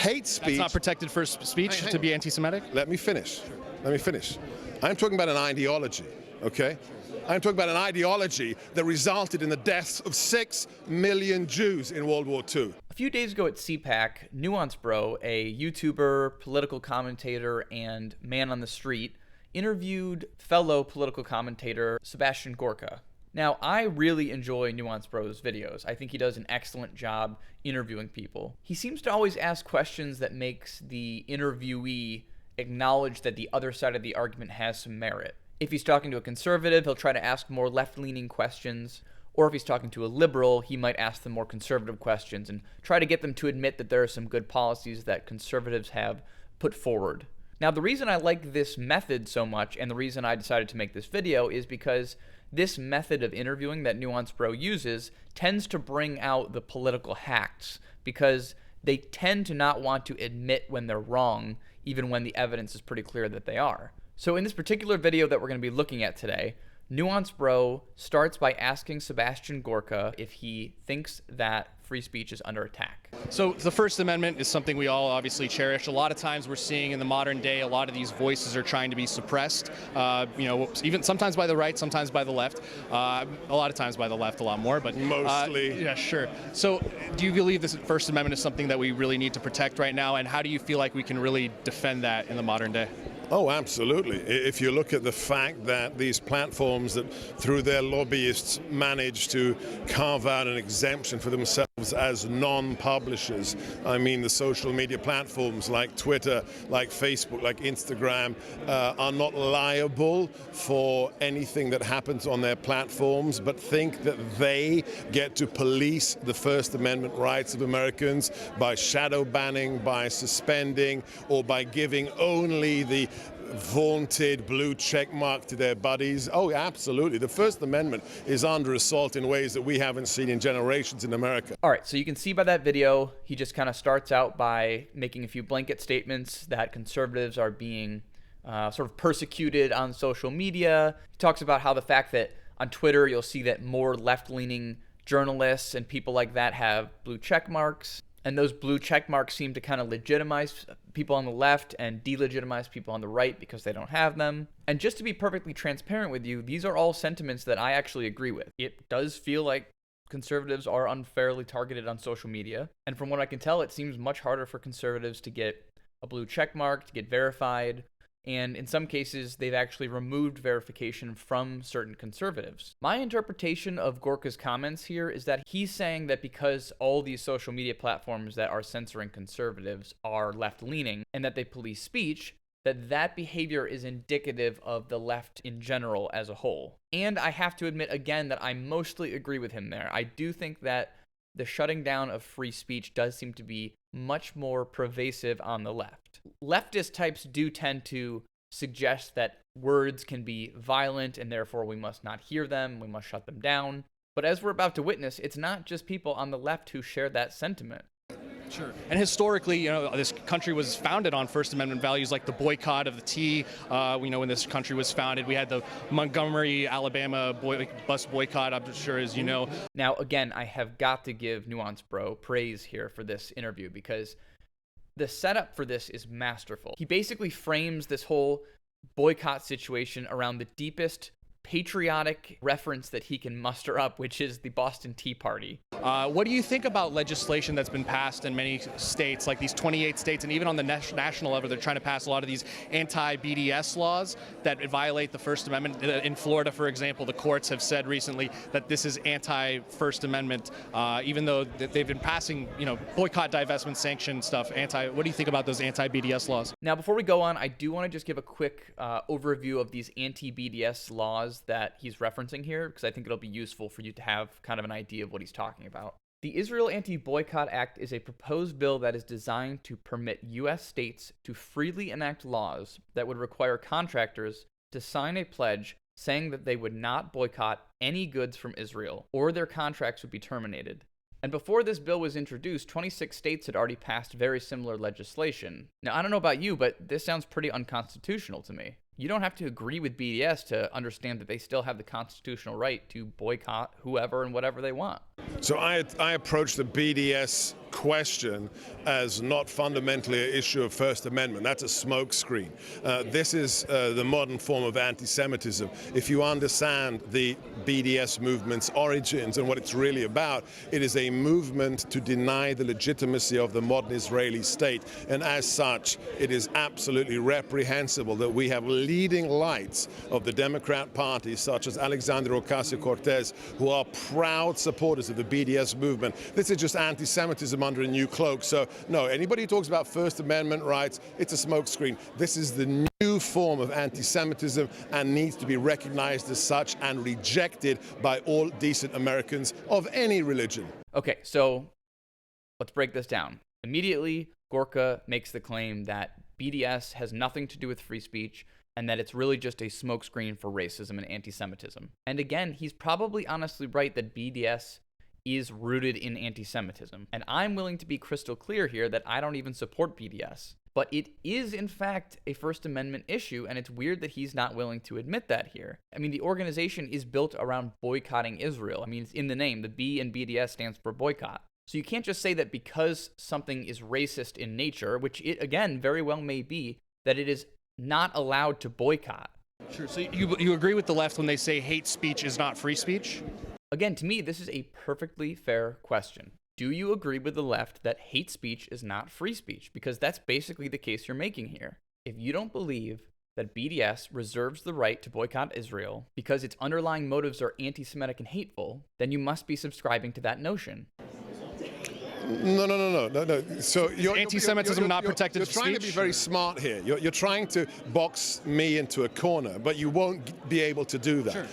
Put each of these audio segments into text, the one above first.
hate speech... That's not protected first speech to be anti-Semitic? Let me finish. I'm talking about an ideology, okay? I'm talking about an ideology that resulted in the deaths of 6 million Jews in World War II. A few days ago at CPAC, Nuance Bro, a YouTuber, political commentator, and man on the street, interviewed fellow political commentator Sebastian Gorka. Now, I really enjoy Nuance Bro's videos. I think he does an excellent job interviewing people. He seems to always ask questions that makes the interviewee acknowledge that the other side of the argument has some merit. If he's talking to a conservative, he'll try to ask more left-leaning questions, or if he's talking to a liberal, he might ask them more conservative questions and try to get them to admit that there are some good policies that conservatives have put forward. Now, the reason I like this method so much, and the reason I decided to make this video, is because this method of interviewing that Nuance Bro uses tends to bring out the political hacks, because they tend to not want to admit when they're wrong, even when the evidence is pretty clear that they are. So in this particular video that we're going to be looking at today, Nuance Bro starts by asking Sebastian Gorka if he thinks that free speech is under attack. So the First Amendment is something we all obviously cherish. A lot of times we're seeing in the modern day, a lot of these voices are trying to be suppressed, even sometimes by the right, sometimes by the left, a lot of times by the left, a lot more, but mostly. Yeah, sure. So do you believe this First Amendment is something that we really need to protect right now, and how do you feel like we can really defend that in the modern day? Oh, absolutely. If you look at the fact that these platforms that through their lobbyists manage to carve out an exemption for themselves as non-publishers, I mean the social media platforms like Twitter, like Facebook, like Instagram, are not liable for anything that happens on their platforms, but think that they get to police the First Amendment rights of Americans by shadow banning, by suspending, or by giving only the vaunted blue check mark to their buddies. Oh, absolutely. The First Amendment is under assault in ways that we haven't seen in generations in America. All right, so you can see by that video, he just kind of starts out by making a few blanket statements that conservatives are being sort of persecuted on social media. He talks about how the fact that on Twitter, you'll see that more left-leaning journalists and people like that have blue check marks. And those blue check marks seem to kind of legitimize people on the left and delegitimize people on the right because they don't have them. And just to be perfectly transparent with you, these are all sentiments that I actually agree with. It does feel like conservatives are unfairly targeted on social media. And from what I can tell, it seems much harder for conservatives to get a blue check mark, to get verified. And in some cases, they've actually removed verification from certain conservatives. My interpretation of Gorka's comments here is that he's saying that because all these social media platforms that are censoring conservatives are left-leaning and that they police speech, that behavior is indicative of the left in general as a whole. And I have to admit again that I mostly agree with him there. I do think that the shutting down of free speech does seem to be much more pervasive on the left. Leftist types do tend to suggest that words can be violent and therefore we must not hear them, we must shut them down. But as we're about to witness, it's not just people on the left who share that sentiment. Sure. And historically, this country was founded on First Amendment values like the boycott of the tea. When this country was founded, we had the Montgomery, Alabama bus boycott, I'm sure as you know. Now, again, I have got to give Nuance Bro praise here for this interview because the setup for this is masterful. He basically frames this whole boycott situation around the deepest patriotic reference that he can muster up, which is the Boston Tea Party. What do you think about legislation that's been passed in many states, like these 28 states, and even on the national level, they're trying to pass a lot of these anti-BDS laws that violate the First Amendment. In Florida, for example, the courts have said recently that this is anti-First Amendment, even though they've been passing, boycott, divestment, sanction stuff. What do you think about those anti-BDS laws? Now, before we go on, I do want to just give a quick overview of these anti-BDS laws that he's referencing here, because I think it'll be useful for you to have kind of an idea of what he's talking about. The Israel Anti-Boycott Act is a proposed bill that is designed to permit U.S. states to freely enact laws that would require contractors to sign a pledge saying that they would not boycott any goods from Israel, or their contracts would be terminated. And before this bill was introduced, 26 states had already passed very similar legislation. Now, I don't know about you, but this sounds pretty unconstitutional to me. You don't have to agree with BDS to understand that they still have the constitutional right to boycott whoever and whatever they want. So I approach the BDS question as not fundamentally an issue of First Amendment. That's a smokescreen. This is the modern form of anti-Semitism. If you understand the BDS movement's origins and what it's really about, it is a movement to deny the legitimacy of the modern Israeli state. And as such, it is absolutely reprehensible that we have leading lights of the Democrat Party, such as Alexandria Ocasio-Cortez, who are proud supporters of the BDS movement. This is just anti-Semitism under a new cloak. So no, anybody who talks about First Amendment rights, it's a smokescreen. This is the new form of anti-Semitism and needs to be recognized as such and rejected by all decent Americans of any religion. Okay, so let's break this down. Immediately, Gorka makes the claim that BDS has nothing to do with free speech and that it's really just a smokescreen for racism and anti-Semitism. And again, he's probably honestly right that BDS is rooted in anti-Semitism. And I'm willing to be crystal clear here that I don't even support BDS. But it is, in fact, a First Amendment issue, and it's weird that he's not willing to admit that here. I mean, the organization is built around boycotting Israel. I mean, it's in the name. The B in BDS stands for boycott. So you can't just say that because something is racist in nature, which it, again, very well may be, that it is not allowed to boycott. Sure. So you agree with the left when they say hate speech is not free speech? Again, to me, this is a perfectly fair question. Do you agree with the left that hate speech is not free speech? Because that's basically the case you're making here. If you don't believe that BDS reserves the right to boycott Israel because its underlying motives are anti-Semitic and hateful, then you must be subscribing to that notion. No. So anti-Semitism not protected speech? You're trying to be very smart here. You're trying to box me into a corner, but you won't be able to do that. Sure.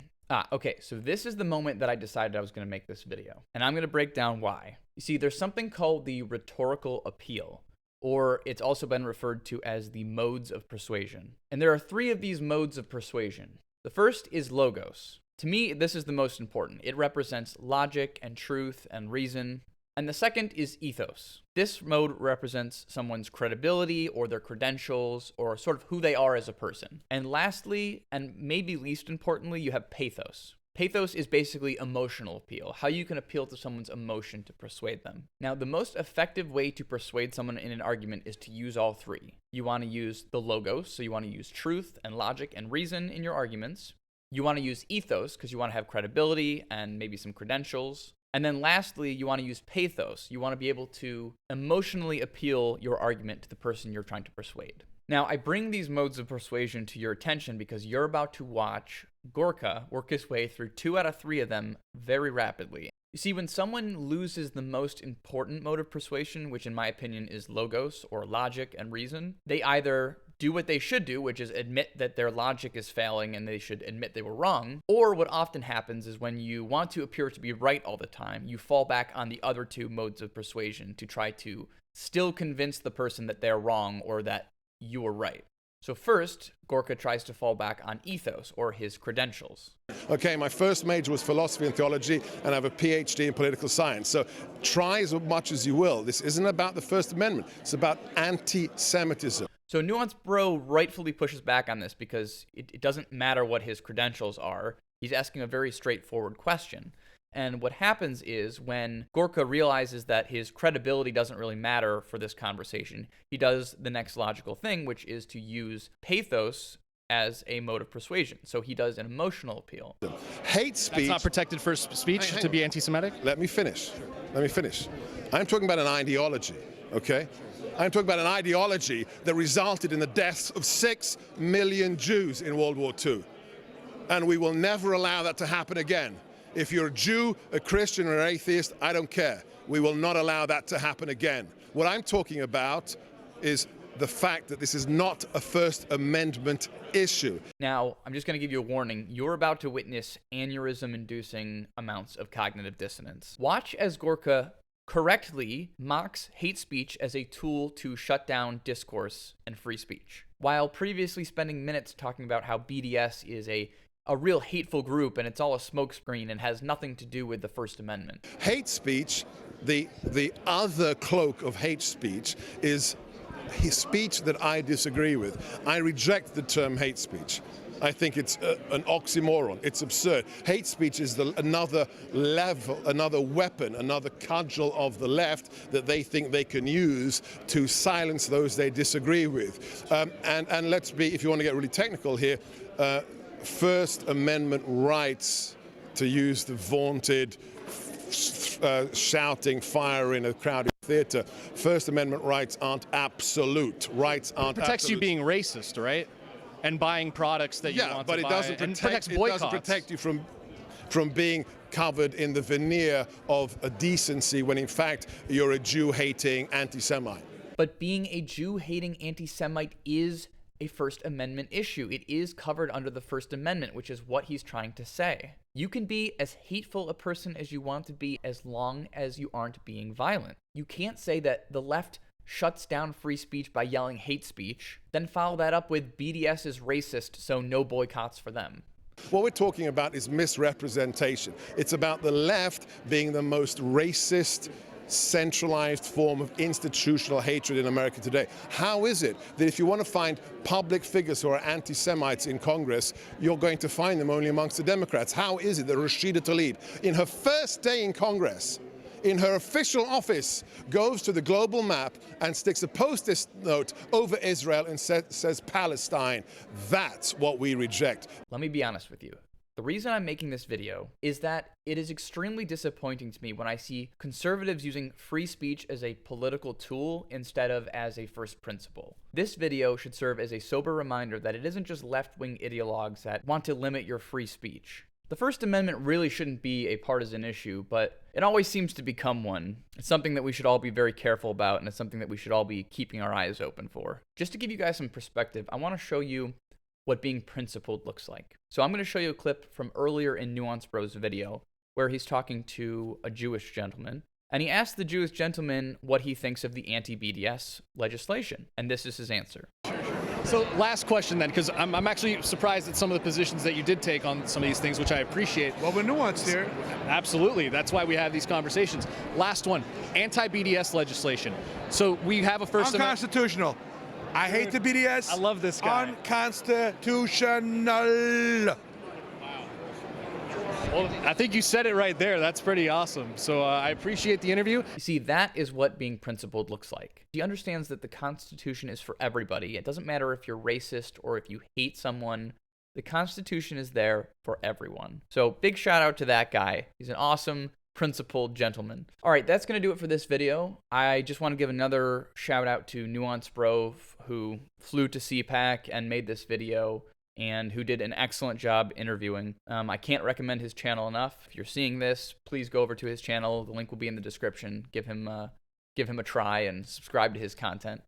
Okay, so this is the moment that I decided I was going to make this video, and I'm going to break down why. You see, there's something called the rhetorical appeal, or it's also been referred to as the modes of persuasion. And there are 3 of these modes of persuasion. The first is logos. To me, this is the most important. It represents logic and truth and reason. And the second is ethos. This mode represents someone's credibility or their credentials or sort of who they are as a person. And lastly, and maybe least importantly, you have pathos. Pathos is basically emotional appeal, how you can appeal to someone's emotion to persuade them. Now, the most effective way to persuade someone in an argument is to use all 3. You want to use the logos, so you want to use truth and logic and reason in your arguments. You want to use ethos because you want to have credibility and maybe some credentials. And then lastly, you want to use pathos. You want to be able to emotionally appeal your argument to the person you're trying to persuade. Now, I bring these modes of persuasion to your attention because you're about to watch Gorka work his way through 2 out of 3 of them very rapidly. You see, when someone loses the most important mode of persuasion, which in my opinion is logos or logic and reason, they either do what they should do, which is admit that their logic is failing and they should admit they were wrong. Or what often happens is when you want to appear to be right all the time, you fall back on the other 2 modes of persuasion to try to still convince the person that they're wrong or that you were right. So first, Gorka tries to fall back on ethos or his credentials. Okay, my first major was philosophy and theology, and I have a PhD in political science. So try as much as you will. This isn't about the First Amendment. It's about anti-Semitism. So Nuance Bro rightfully pushes back on this because it doesn't matter what his credentials are. He's asking a very straightforward question. And what happens is when Gorka realizes that his credibility doesn't really matter for this conversation, he does the next logical thing, which is to use pathos as a mode of persuasion. So he does an emotional appeal. Hate speech... That's not protected first speech to be anti-Semitic? Let me finish. I'm talking about an ideology, okay? I'm talking about an ideology that resulted in the deaths of 6 million Jews in World War II. And we will never allow that to happen again. If you're a Jew, a Christian, or an atheist, I don't care. We will not allow that to happen again. What I'm talking about is the fact that this is not a First Amendment issue. Now, I'm just going to give you a warning. You're about to witness aneurysm-inducing amounts of cognitive dissonance. Watch as Gorka correctly mocks hate speech as a tool to shut down discourse and free speech, while previously spending minutes talking about how BDS is a real hateful group and it's all a smokescreen and has nothing to do with the First Amendment. Hate speech, the other cloak of hate speech, is speech that I disagree with. I reject the term hate speech. I think it's an oxymoron. It's absurd. Hate speech is another level, another weapon, another cudgel of the left that they think they can use to silence those they disagree with. And let's be, if you want to get really technical here, First Amendment rights, to use the vaunted shouting fire in a crowded theater, First Amendment rights aren't absolute. Rights aren't It protects absolute. you being racist, right? And buying products that you want to buy. Yeah, but it doesn't protect you from being covered in the veneer of a decency when in fact you're a Jew-hating anti-Semite. But being a Jew-hating anti-Semite is a First Amendment issue. It is covered under the First Amendment, which is what he's trying to say. You can be as hateful a person as you want to be as long as you aren't being violent. You can't say that the left shuts down free speech by yelling hate speech, then follow that up with BDS is racist, so no boycotts for them. What we're talking about is misrepresentation. It's about the left being the most racist, centralized form of institutional hatred in America today. How is it that if you want to find public figures who are anti-Semites in Congress, you're going to find them only amongst the Democrats? How is it that Rashida Tlaib, in her first day in Congress, in her official office, goes to the global map and sticks a post-it note over Israel and says Palestine? That's what we reject. Let me be honest with you. The reason I'm making this video is that it is extremely disappointing to me when I see conservatives using free speech as a political tool instead of as a first principle. This video should serve as a sober reminder that it isn't just left-wing ideologues that want to limit your free speech. The First Amendment really shouldn't be a partisan issue, but it always seems to become one. It's something that we should all be very careful about, and it's something that we should all be keeping our eyes open for. Just to give you guys some perspective, I want to show you what being principled looks like. So I'm going to show you a clip from earlier in Nuance Bro's video where he's talking to a Jewish gentleman, and he asked the Jewish gentleman what he thinks of the anti-BDS legislation, and this is his answer. So last question then, because I'm actually surprised at some of the positions that you did take on some of these things, which I appreciate. Well, we're nuanced here. Absolutely. That's why we have these conversations. Last one, anti-BDS legislation. So we have a First Amendment. Unconstitutional. I hate the BDS. I love this guy. Unconstitutional. Well, I think you said it right there. That's pretty awesome. So I appreciate the interview. You see, that is what being principled looks like. He understands that the Constitution is for everybody. It doesn't matter if you're racist or if you hate someone. The Constitution is there for everyone. So big shout out to that guy. He's an awesome, principled gentleman. All right, that's going to do it for this video. I just want to give another shout out to Nuance Bro, who flew to CPAC and made this video, and who did an excellent job interviewing. I can't recommend his channel enough. If you're seeing this, please go over to his channel. The link will be in the description. Give him a try and subscribe to his content.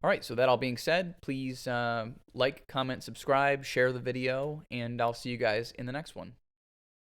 All right, so that all being said, please like, comment, subscribe, share the video, and I'll see you guys in the next one.